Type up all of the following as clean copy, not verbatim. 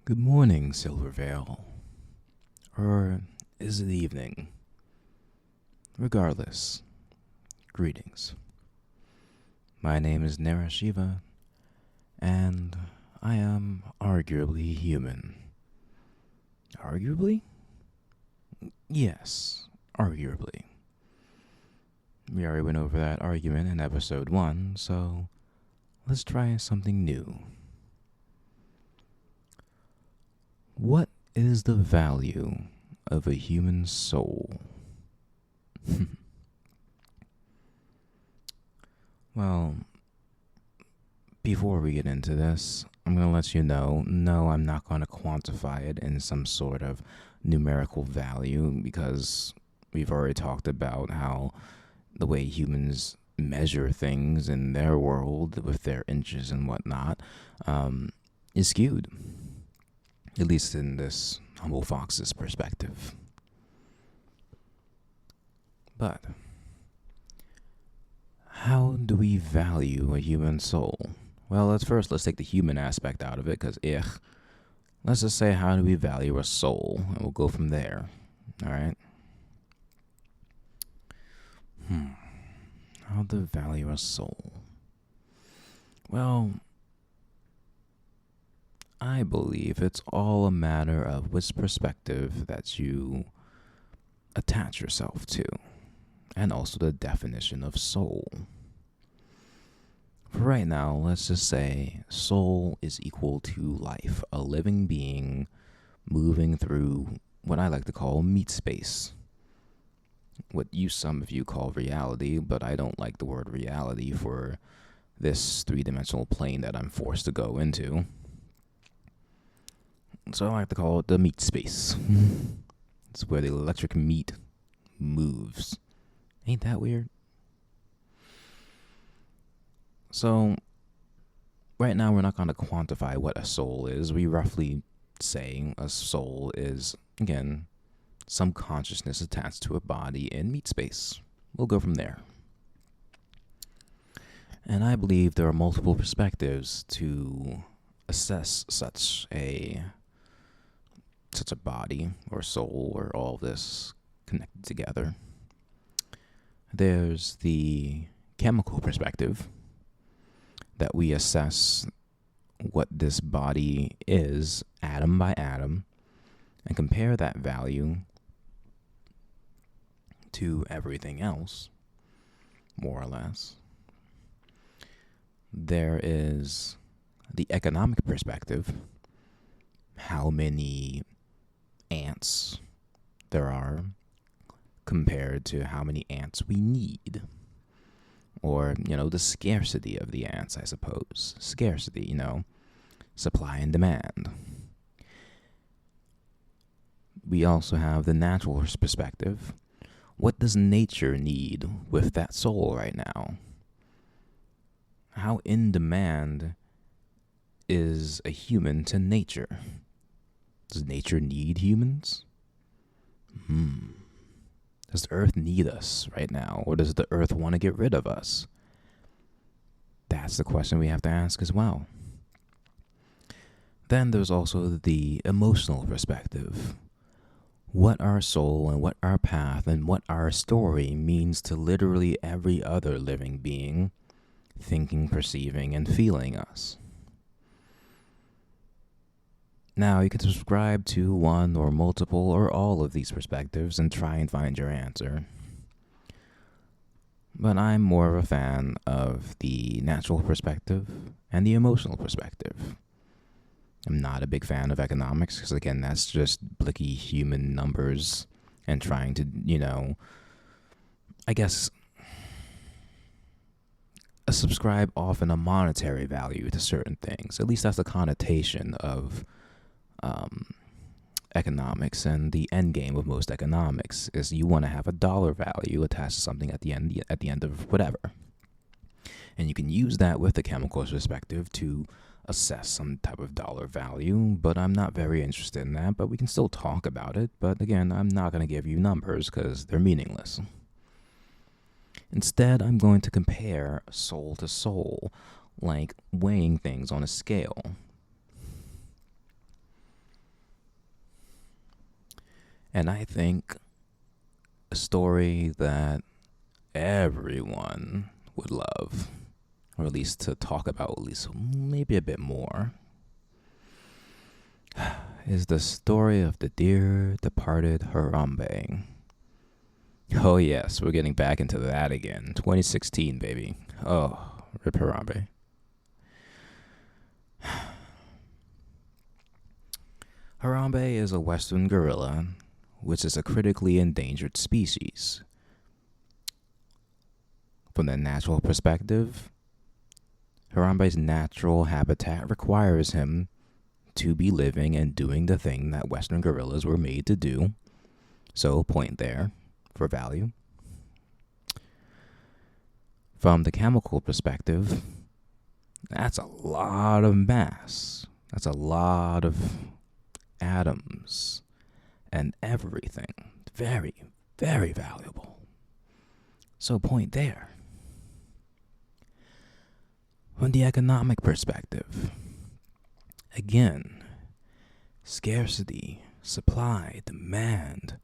Good morning, Silvervale. Or is it evening? Regardless, greetings. My name is Narashiva, and I am arguably human. Arguably? Yes, arguably. We already went over that argument in episode 1, so let's try something new. What is the value of a human soul? Well, before we get into this, I'm going to let you know no, I'm not going to quantify it in some sort of numerical value because we've already talked about how the way humans measure things in their world with their inches and whatnot is skewed, at least in this humble fox's perspective. But how do we value a human soul? Well, let's take the human aspect out of it, because let's just say, how do we value a soul? And we'll go from there. All right? How to value a soul? Well, I believe it's all a matter of which perspective that you attach yourself to, and also the definition of soul. For right now, let's just say soul is equal to life, a living being moving through what I like to call meat space. What some of you call reality, but I don't like the word reality for this three-dimensional plane that I'm forced to go into. So I like to call it the meat space. It's where the electric meat moves. Ain't that weird? So, right now we're not going to quantify what a soul is. We roughly say a soul is, again, some consciousness attached to a body in meat space. We'll go from there. And I believe there are multiple perspectives to assess such a body or soul or all of this connected together. There's the chemical perspective, that we assess what this body is atom by atom and compare that value to everything else, more or less. There is the economic perspective, how many ants there are compared to how many ants we need. Or, the scarcity of the ants, I suppose. Scarcity, supply and demand. We also have the natural perspective. What does nature need with that soul right now? How in demand is a human to nature? Does nature need humans? Does the earth need us right now, or does the earth want to get rid of us? That's the question we have to ask as well. Then there's also the emotional perspective. What our soul and what our path and what our story means to literally every other living being thinking, perceiving, and feeling us. Now, you can subscribe to one or multiple or all of these perspectives and try and find your answer. But I'm more of a fan of the natural perspective and the emotional perspective. I'm not a big fan of economics because, again, that's just blicky human numbers and trying to, I guess, subscribe often a monetary value to certain things. At least that's the connotation of economics, and the end game of most economics is you want to have a dollar value attached to something at the end of whatever. And you can use that with the chemical perspective to assess some type of dollar value, but I'm not very interested in that. But we can still talk about it. But again, I'm not going to give you numbers because they're meaningless. Instead, I'm going to compare soul to soul, like weighing things on a scale. And I think a story that everyone would love, or at least to talk about, at least maybe a bit more, is the story of the dear departed Harambe. Oh, yes, we're getting back into that again. 2016, baby. Oh, rip Harambe. Harambe is a western gorilla, which is a critically endangered species. From the natural perspective, Harambe's natural habitat requires him to be living and doing the thing that western gorillas were made to do. So, point there for value. From the chemical perspective, that's a lot of mass. That's a lot of atoms and everything. Very, very valuable. So, point there. From the economic perspective, again, scarcity, supply, demand,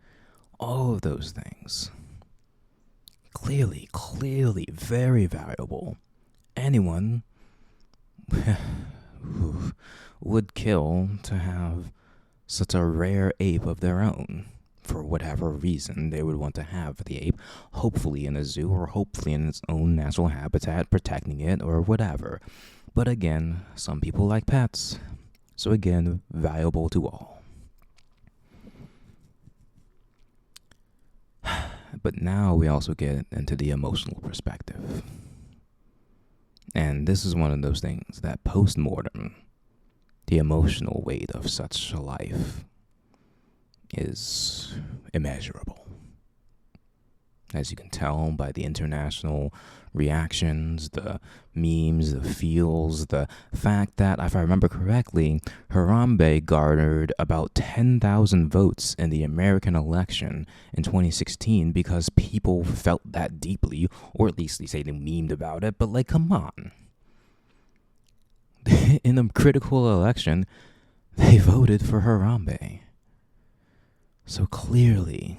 all of those things. Clearly very valuable. Anyone would kill to have such a rare ape of their own. For whatever reason they would want to have the ape, hopefully in a zoo or hopefully in its own natural habitat, protecting it or whatever. But again, some people like pets. So again, valuable to all. But now we also get into the emotional perspective. And this is one of those things that post-mortem, the emotional weight of such a life is immeasurable. As you can tell by the international reactions, the memes, the feels, the fact that, if I remember correctly, Harambe garnered about 10,000 votes in the American election in 2016 because people felt that deeply, or at least they say they memed about it, but like, come on. In a critical election, they voted for Harambe. So clearly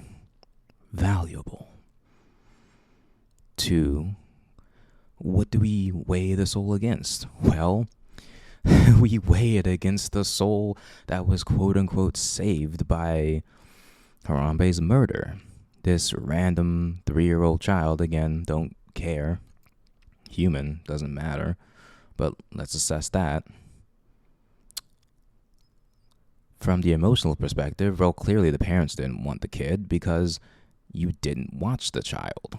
valuable. To what do we weigh the soul against? Well, we weigh it against the soul that was quote unquote saved by Harambe's murder. This random 3-year-old child, again, don't care. Human, doesn't matter. But let's assess that. From the emotional perspective, well, clearly the parents didn't want the kid because you didn't watch the child.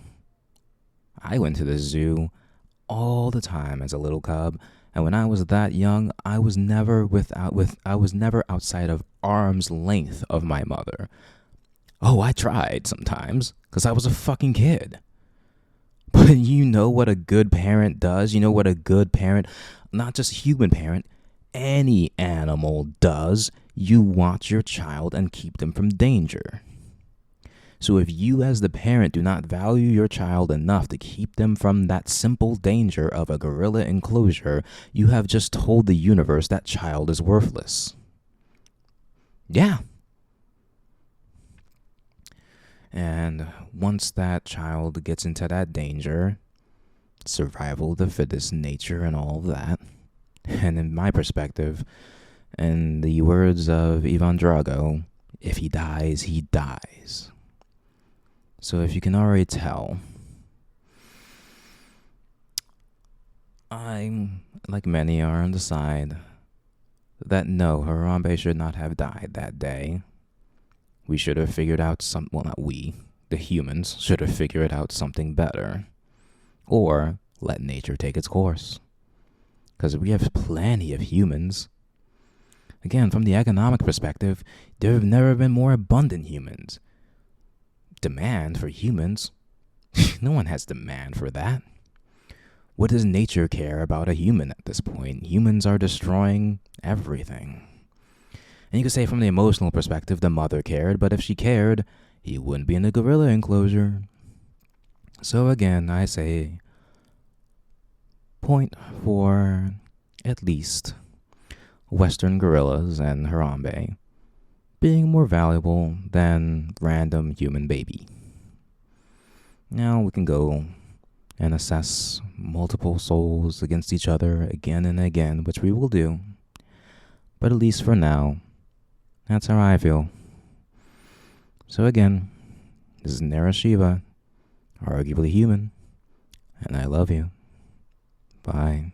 I went to the zoo all the time as a little cub, and when I was that young, I was never outside of arm's length of my mother. Oh, I tried sometimes because I was a fucking kid. But you know what a good parent does? You know what a good parent, not just human parent, any animal does? You watch your child and keep them from danger. So if you as the parent do not value your child enough to keep them from that simple danger of a gorilla enclosure, you have just told the universe that child is worthless. Yeah. And once that child gets into that danger, survival of the fittest nature and all of that, and in my perspective, in the words of Ivan Drago, if he dies, he dies. So if you can already tell, I'm, like many are on the side, that no, Harambe should not have died that day. We should have figured out not we, the humans, should have figured out something better. Or let nature take its course. Because we have plenty of humans. Again, from the economic perspective, there have never been more abundant humans. Demand for humans? No one has demand for that. What does nature care about a human at this point? Humans are destroying everything. And you could say from the emotional perspective, the mother cared, but if she cared, he wouldn't be in the gorilla enclosure. So again, I say point for at least Western gorillas and Harambe being more valuable than random human baby. Now we can go and assess multiple souls against each other again and again, which we will do. But at least for now, that's how I feel. So again, this is Nara Shiva, arguably human, and I love you. Bye.